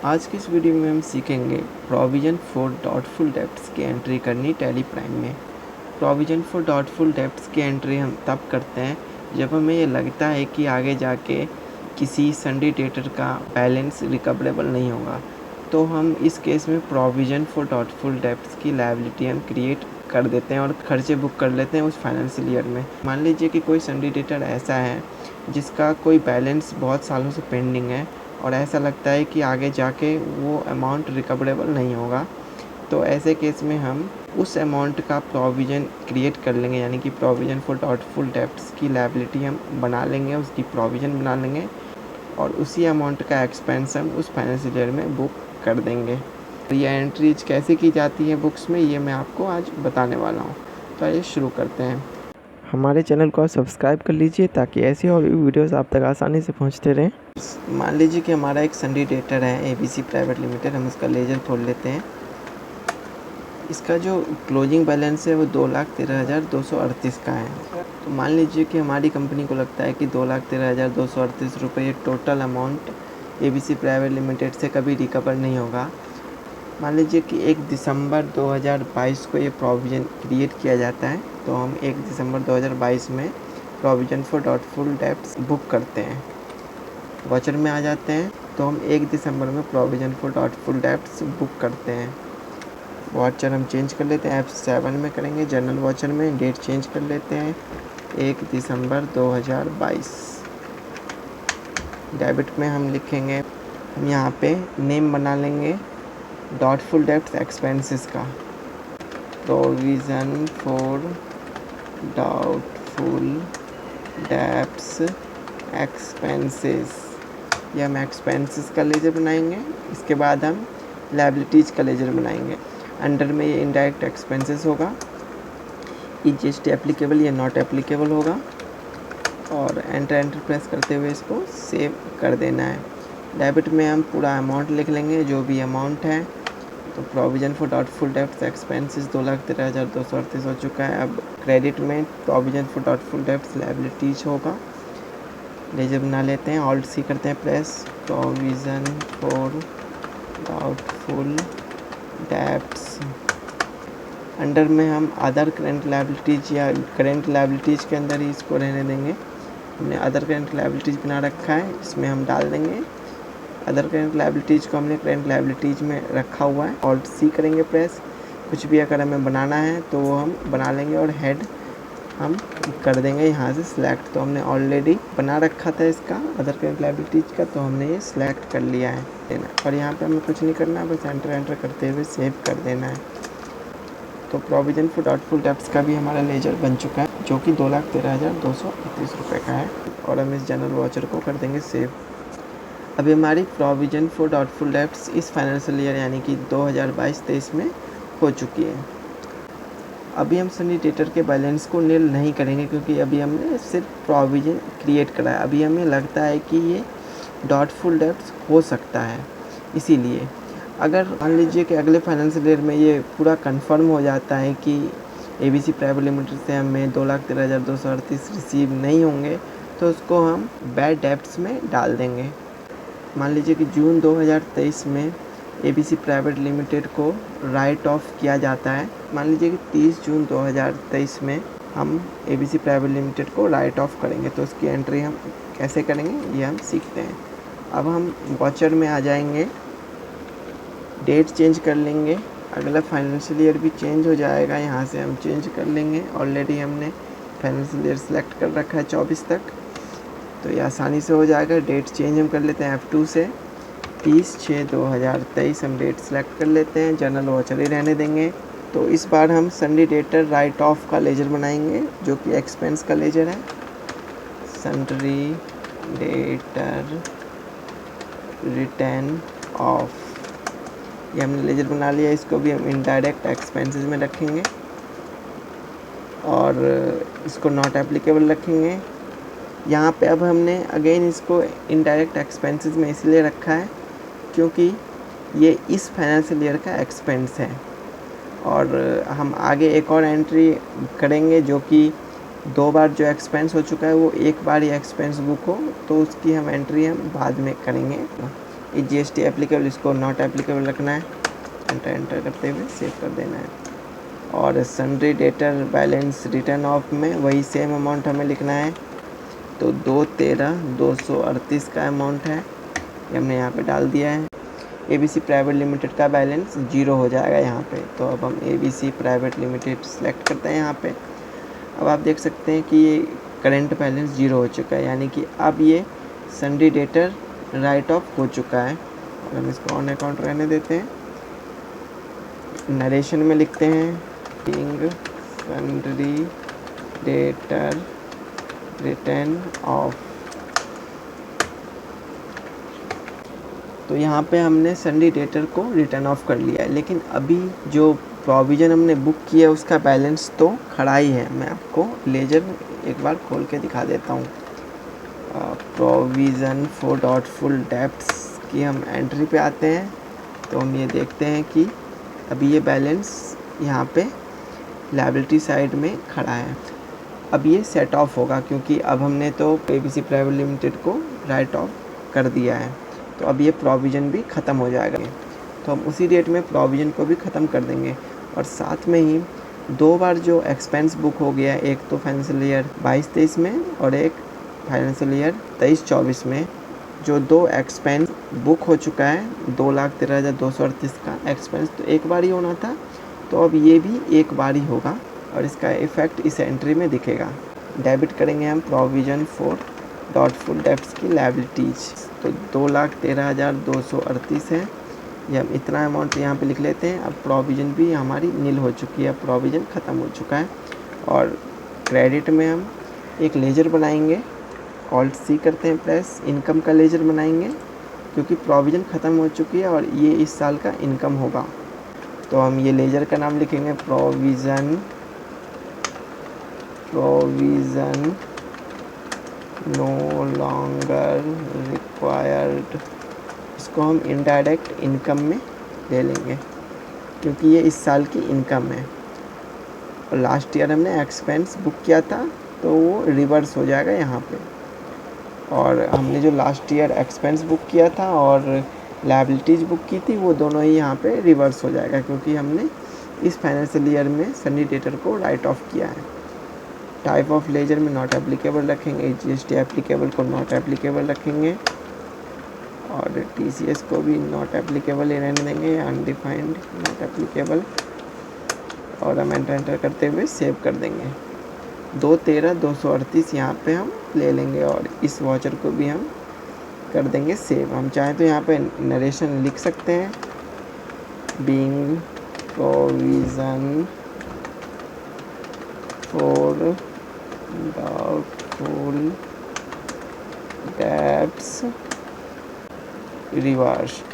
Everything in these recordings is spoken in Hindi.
आज की इस वीडियो में हम सीखेंगे प्रोविज़न फॉर डाउटफुल डेब्ट्स की एंट्री करनी टैली प्राइम में। प्रोविज़न फॉर डाउटफुल डेब्ट्स की एंट्री हम तब करते हैं जब हमें ये लगता है कि आगे जाके किसी सिंडिकेटर का बैलेंस रिकवरेबल नहीं होगा, तो हम इस केस में प्रोविज़न फॉर डाउटफुल डेब्ट्स की लायबिलिटी हम क्रिएट कर देते हैं और खर्चे बुक कर लेते हैं उस फाइनेंशियल ईयर में। मान लीजिए कि कोई सिंडिकेटर ऐसा है जिसका कोई बैलेंस बहुत सालों से पेंडिंग है और ऐसा लगता है कि आगे जाके वो अमाउंट रिकवरेबल नहीं होगा, तो ऐसे केस में हम उस अमाउंट का प्रोविज़न क्रिएट कर लेंगे, यानी कि प्रोविज़न फॉर डाउटफुल डेब्ट्स की लायबिलिटी हम बना लेंगे, उसकी प्रोविज़न बना लेंगे और उसी अमाउंट का एक्सपेंस हम उस फाइनेंशियल ईयर में बुक कर देंगे। ये एंट्रीज कैसे की जाती है बुक्स में, ये मैं आपको आज बताने वाला हूँ। तो आइए शुरू करते हैं। हमारे चैनल को सब्सक्राइब कर लीजिए ताकि ऐसी और भी वीडियोस आप तक आसानी से पहुंचते रहें। मान लीजिए कि हमारा एक सिंडिकेटर है एबीसी प्राइवेट लिमिटेड, हम इसका लेजर खोल लेते हैं। इसका जो क्लोजिंग बैलेंस है वो 2,13,238 का है। तो मान लीजिए कि हमारी कंपनी को लगता है कि 2,13,238 रुपये total amount ABC private limited से कभी रिकवर नहीं होगा। मान लीजिए कि 1 दिसंबर 2022 को ये प्रोविज़न क्रिएट किया जाता है, तो हम 1 दिसंबर 2022 में provision for doubtful debts book करते हैं। वाचर में आ जाते हैं तो हम 1 दिसंबर में provision for doubtful debts book करते हैं। वाचर हम चेंज कर लेते हैं, F7 में करेंगे, जनरल वाचर में डेट चेंज कर लेते हैं 1 दिसंबर 2022। डेबिट में हम लिखेंगे, हम यहाँ पे नेम बना लेंगे डाउटफुल डेब्ट्स एक्सपेंसेस का, provision for doubtful debts expenses, ये हम एक्सपेंसेस का लेजर बनाएंगे। इसके बाद हम लायबिलिटीज़ का लेजर बनाएंगे। अंडर में ये इनडायरेक्ट एक्सपेंसेस होगा, ये जीएसटी एप्लीकेबल या नॉट एप्लीकेबल होगा और एंटर प्रेस करते हुए इसको सेव कर देना है। डेबिट में हम पूरा अमाउंट लिख लेंगे, जो भी अमाउंट है। तो provision for doubtful debts expenses 2,13,238 हो चुका है। अब क्रेडिट में provision for doubtful debts liabilities होगा, लेजर बना लेते हैं, ऑल्ट सी करते हैं press, provision for doubtful debts. Under में हम अदर करेंट लायबिलिटीज या करेंट लायबिलिटीज के अंदर ही इसको रहने देंगे। हमने अदर करेंट लायबिलिटीज बना रखा है, इसमें हम डाल देंगे। अदर करेंट लायबिलिटीज़ को हमने करेंट लायबिलिटीज़ में रखा हुआ है, ऑल्ट सी करेंगे प्रेस। कुछ भी अगर हमें बनाना है तो वो हम बना लेंगे और हेड हम कर देंगे यहाँ से सिलेक्ट। तो हमने ऑलरेडी बना रखा था इसका अदर करेंट लायबिलिटीज़ का, तो हमने ये सिलेक्ट कर लिया है देना। और यहाँ पे हमें कुछ नहीं करना है, बस एंटर करते हुए सेव कर देना है। तो प्रोविज़न फॉर डाउटफुल डेब्ट्स का भी हमारा लेजर बन चुका है, जो कि 2,13,238 रुपये का है और हम इस जनरल वाचर को कर देंगे सेव। अभी हमारी प्रोविज़न फॉर डाउटफुल डेब्ट्स इस फाइनेंशियल ईयर यानी कि 2022-23 में हो चुकी है। अभी हम सिंडिकेटर के बैलेंस को नील नहीं करेंगे क्योंकि अभी हमने सिर्फ प्रोविज़न क्रिएट करा है। अभी हमें लगता है कि ये डाउटफुल डेब्ट्स हो सकता है, इसीलिए अगर मान लीजिए कि अगले फाइनेंशियल ईयर में ये पूरा कंफर्म हो जाता है कि एबीसी प्राइवेट लिमिटेड से हमें 2,13,238 रिसीव नहीं होंगे, तो उसको हम बैड डेब्ट्स में डाल देंगे। मान लीजिए कि जून 2023 में एबीसी प्राइवेट लिमिटेड को राइट ऑफ किया जाता है। मान लीजिए कि 30 जून 2023 में हम एबीसी प्राइवेट लिमिटेड को राइट ऑफ करेंगे, तो उसकी एंट्री हम कैसे करेंगे ये हम सीखते हैं। अब हम वाचर में आ जाएंगे, डेट चेंज कर लेंगे, अगला फाइनेंशियल ईयर भी चेंज हो जाएगा, यहाँ से हम चेंज कर लेंगे। ऑलरेडी हमने फाइनेंशियल ईयर सेलेक्ट कर रखा है 24 तक, तो ये आसानी से हो जाएगा। डेट चेंज हम कर लेते हैं F2 से, 30/6/2023 हम डेट सेलेक्ट कर लेते हैं, जनरल वाचर ही रहने देंगे। तो इस बार हम सिंडिकेटर राइट ऑफ का लेजर बनाएंगे, जो कि एक्सपेंस का लेजर है। सिंडिकेटर रिटर्न ऑफ, ये हमने लेजर बना लिया। इसको भी हम इनडायरेक्ट एक्सपेंसेस में रखेंगे और इसको नॉट एप्लीकेबल रखेंगे। यहाँ पे अब हमने अगेन इसको इनडायरेक्ट एक्सपेंसेस में इसलिए रखा है क्योंकि ये इस फाइनेंशियल ईयर का एक्सपेंस है और हम आगे एक और एंट्री करेंगे जो कि 2 बार जो एक्सपेंस हो चुका है वो एक बार ही एक्सपेंस बुक हो, तो उसकी हम एंट्री हम बाद में करेंगे। ये GST एप्लीकेबल, इसको नॉट एप्लीकेबल रखना है, एंटर करते हुए सेव कर देना है। और sundry debtor balance return of में वही सेम अमाउंट हमें लिखना है, तो 213,238 का अमाउंट है, ये हमने यहाँ पे डाल दिया है। ABC प्राइवेट लिमिटेड का बैलेंस 0 हो जाएगा यहाँ पे, तो अब हम ABC प्राइवेट लिमिटेड सेलेक्ट करते हैं यहाँ पे। अब आप देख सकते हैं कि ये करेंट बैलेंस 0 हो चुका है, यानी कि अब ये सन्ड्री डेटर राइट ऑफ हो चुका है। और हम इसको ऑन अकाउंट रहने देते हैं। नरेशन में लिखते हैं king sundry debtor return of. तो यहाँ पे हमने सन्ड्री डेटर को रिटर्न ऑफ कर लिया है, लेकिन अभी जो प्रोविज़न हमने बुक किया उसका बैलेंस तो खड़ा ही है। मैं आपको लेजर एक बार खोल के दिखा देता हूँ। प्रोविज़न फॉर डॉटफुल डेब्ट्स की हम एंट्री पे आते हैं, तो हम ये देखते हैं कि अभी ये बैलेंस यहाँ पे लायबिलिटी साइड में खड़ा है। अब ये सेट ऑफ होगा, क्योंकि अब हमने तो ABC प्राइवेट लिमिटेड को राइट ऑफ कर दिया है, तो अब ये प्रोविज़न भी ख़त्म हो जाएगा। तो हम उसी डेट में प्रोविज़न को भी ख़त्म कर देंगे। और साथ में ही 2 बार जो एक्सपेंस बुक हो गया, एक तो फाइनेंशियल ईयर 22-23 में और एक फाइनेंशियल ईयर 23-24 में, जो 2 एक्सपेंस बुक हो चुका है, 2,13,238 का एक्सपेंस तो एक बार ही होना था, तो अब ये भी एक बार ही होगा और इसका इफ़ेक्ट इस एंट्री में दिखेगा। डेबिट करेंगे हम प्रोविज़न फॉर डॉटफुल डेब्ट्स की लायबिलिटीज, तो 2,13,238 है, ये हम इतना अमाउंट यहाँ पे लिख लेते हैं। अब प्रोविज़न भी हमारी नील हो चुकी है, प्रोविज़न ख़त्म हो चुका है। और क्रेडिट में हम एक लेजर बनाएंगे, Alt+C करते हैं प्रेस, इनकम का लेजर बनाएंगे, क्योंकि प्रोविज़न ख़त्म हो चुकी है और ये इस साल का इनकम होगा। तो हम ये लेजर का नाम लिखेंगे प्रोविज़न नो लॉन्गर रिक्वायर्ड। इसको हम इनडायरेक्ट इनकम में ले लेंगे, क्योंकि ये इस साल की इनकम है। और लास्ट ईयर हमने एक्सपेंस बुक किया था, तो वो रिवर्स हो जाएगा यहाँ पे। और हमने जो लास्ट ईयर एक्सपेंस बुक किया था और लायबिलिटीज़ बुक की थी, वो दोनों ही यहाँ पे रिवर्स हो जाएगा, क्योंकि हमने इस फाइनेंशियल ईयर में सन्ड्री डेटर को राइट ऑफ किया है। टाइप ऑफ लेजर में नॉट एप्लीकेबल रखेंगे, GST एप्लीकेबल को नॉट एप्लीकेबल रखेंगे और TCS को भी नॉट एप्लीकेबल ही रहने देंगे, अनडिफाइंड नॉट एप्लीकेबल। और हम एंटर करते हुए सेव कर देंगे। 213,238 यहाँ पे हम ले लेंगे और इस वाउचर को भी हम कर देंगे सेव। हम चाहें तो यहाँ पे नरेशन लिख सकते हैं, being provision for doubtful debts reversed.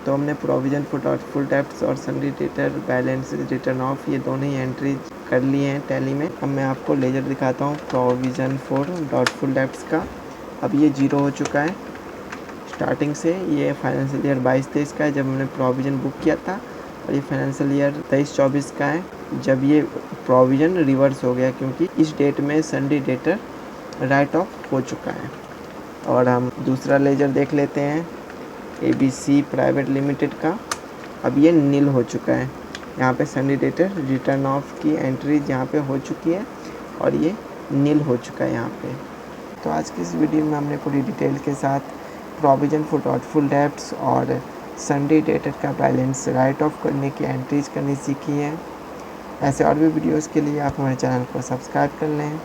तो हमने प्रोविज़न फॉर डॉटफुल डेब्ट्स और sundry debtor balance return of ये दोनों ही एंट्री कर लिए हैं टैली में। अब मैं आपको लेजर दिखाता हूँ प्रोविज़न फॉर डॉटफुल डेब्ट्स का। अब ये 0 हो चुका है स्टार्टिंग से। ये फाइनेंशियल ईयर 22-23 का है जब हमने प्रोविज़न बुक किया था, और ये फाइनेंशियल ईयर 23-24 का है जब ये प्रोविज़न रिवर्स हो गया, क्योंकि इस डेट में सन्ड्री डेटर राइट ऑफ हो चुका है। और हम दूसरा लेजर देख लेते हैं ABC प्राइवेट लिमिटेड का। अब ये नील हो चुका है, यहाँ पे सन्ड्री डेटर रिटर्न ऑफ की एंट्री यहाँ पे हो चुकी है और ये नील हो चुका है यहाँ पे। तो आज की इस वीडियो में हमने पूरी डिटेल के साथ प्रोविज़न फॉर डॉटफुल डेब्ट्स और सन्ड्री डेटर का बैलेंस राइट ऑफ करने की एंट्रीज करनी सीखी है। ऐसे और भी वीडियोज़ के लिए आप हमारे चैनल को सब्सक्राइब कर लें।